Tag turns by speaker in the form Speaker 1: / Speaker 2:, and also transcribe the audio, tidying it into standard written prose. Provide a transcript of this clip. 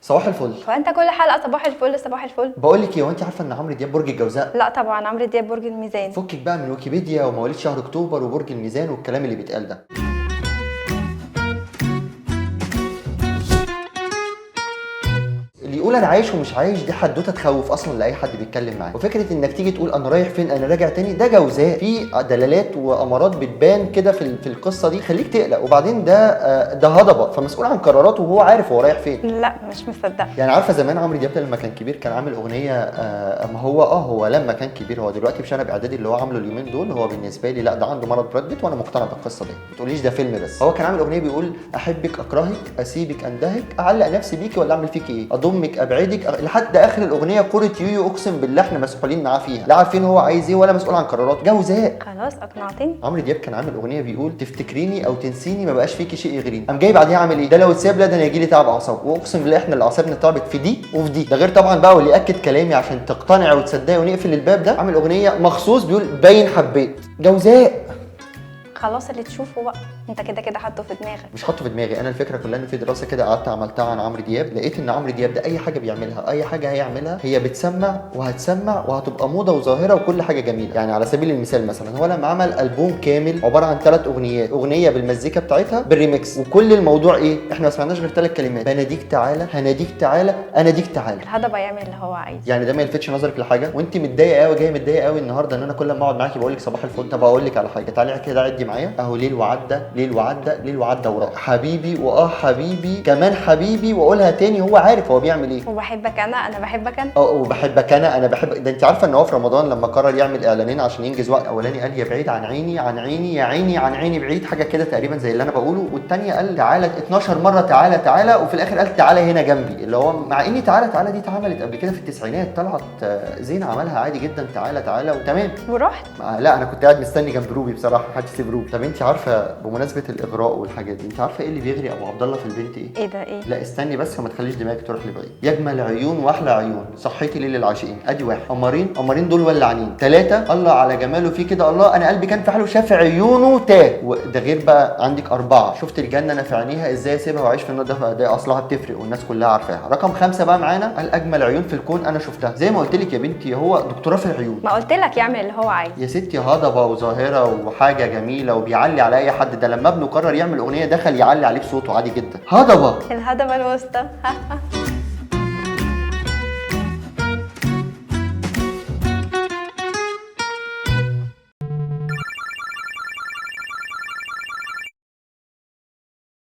Speaker 1: صباح الفل.
Speaker 2: فانت كل حلقه صباح الفل صباح الفل.
Speaker 1: بقول لك ايه، هو انت عارفه ان عمرو دياب برج الجوزاء؟
Speaker 2: لا طبعا، عمرو دياب برج الميزان.
Speaker 1: فكك بقى من ويكيبيديا ومواليد شهر اكتوبر وبرج الميزان والكلام اللي بيتقال ده. اللي يقول انا عايش ومش عايش دي حدوته تخوف اصلا لاي حد بيتكلم معاه، وفكره انك تيجي تقول انا رايح فين انا راجع تاني ده جوزاء، في دلالات وامارات بتبان كده في القصه دي خليك تقلق. وبعدين ده هضبه فمسؤول عن قراراته وهو عارف هو رايح فين.
Speaker 2: لا مش مصدق.
Speaker 1: يعني عارفه زمان عمرو دياب لما كان كبير كان عامل اغنيه اما هو لما كان كبير، هو دلوقتي في شنب اعدادي اللي هو عامله اليومين دول، هو بالنسبه لي لا ده عنده مرض براد بيت وانا مقتنع بالقصه دي، ما تقوليش ده فيلم بس. هو كان عامل اغنيه بيقول احبك اكرهك اسيبك اندهك اعلق نفسي بيكي ولا اعمل فيكي ايه اضمك ابعدك لحد اخر الاغنيه. كوره يويو اقسم بالله احنا مسؤولين معاه فيها، لا عارفين هو عايز ايه ولا مسؤول عن قراراته. جوزاء.
Speaker 2: خلاص اقنعتني.
Speaker 1: عمرو دياب كان عامل اغنيه بيقول تفتكريني او تنسيني ما بقاش فيكي شيء يغريني، قام جاي بعديها عامل ايه ده لو اتساب لا ده انا يجي لي تعب اعصاب. واقسم بالله احنا اللي اعصابنا تعبت في دي وفي دي. ده غير طبعا بقى واللي ياكد كلامي عشان تقتنع وتصدقي ونقفل الباب ده، عامل اغنيه مخصوص بيقول باين حبيت. جوزاء.
Speaker 2: خلاص اللي تشوفه بقى، انت كده كده حاطه في دماغك.
Speaker 1: مش حاطه في دماغي انا، الفكره كلها ان في دراسه كده قعدت عملتها عن عمرو دياب، لقيت ان عمرو دياب ده اي حاجه بيعملها اي حاجه هيعملها هي بتسمع وهتسمع وهتبقى موضه وظاهره وكل حاجه جميله. يعني على سبيل المثال مثلا هو لما عمل البوم كامل عباره عن 3 اغنيات، اغنيه بالمزيكا بتاعتها بالريمكس، وكل الموضوع ايه احنا ما سمعناش غير 3 كلمات: بناديك تعالى هناديك تعالى اناديك تعالى.
Speaker 2: الهضبه يعمل اللي هو عايزه.
Speaker 1: يعني ده ما يلفتش نظرك لحاجه وانت متضايقه قوي جايه متضايقه قوي النهارده ان انا كل ما اقعد معاكي بقول لك صباح الفل؟ طب اقول لك على حاجه، تعالي كده عدي معايا اهو: ليل وعدى ليل وعدى ليل وعدى وراح حبيبي حبيبي كمان حبيبي، واقولها تاني هو عارف هو بيعمل ايه.
Speaker 2: وبحبك انا بحبك انا
Speaker 1: وبحبك انا بحب ده. انت عارفه ان هو في رمضان لما قرر يعمل اعلانين عشان ينجز وقت، اولاني قال يا بعيد عن عيني عن عيني يا عيني عن عيني بعيد، حاجه كده تقريبا زي اللي انا بقوله، والثانيه قال تعالى 12 مره تعالى تعالى، وفي الاخر قال تعالى هنا جنبي، اللي هو مع اني تعالى تعالى دي اتعملت قبل كده في التسعينات، طلعت زين عملها عادي جدا تعالى تعالى وتمام
Speaker 2: ورحت.
Speaker 1: لا انا كنت قاعد مستني جنب روبي بصراحه، محدش يسيب روبي. طب انت عارفه بمناسبه الاغراء والحاجات دي، انت عارفه ايه اللي بيغري ابو عبد الله في البنت ايه؟
Speaker 2: ايه ده ايه؟
Speaker 1: لا استني بس وما تخليش دماغك تروح لبعيد. يجمل عيون واحلى عيون صحيتي ليه للعاشقين، ادي واحد. قمرين دول ولعانين. 3 الله على جماله فيه كده، الله انا قلبي كان في حاله شاف عيونه تاه. وده غير بقى عندك 4 شفت الجنه انا في عينيها ازاي اسيبها واعيش في النار ده اصلها بتفرق والناس كلها عارفاها. رقم 5 بقى معانا قال اجمل عيون في الكون انا شفتها. زي ما قلت لك يا بنتي هو دكتوراه في العيون.
Speaker 2: ما قلت لك يعمل اللي هو عايزه
Speaker 1: يا ستي هضبه وظاهره وحاجه جميله وبيعلي على اي حد. ده لما ابنه قرر يعمل اغنيه دخل يعلي عليه بصوته عادي جدا. هضبه.
Speaker 2: الهضبه الوسطى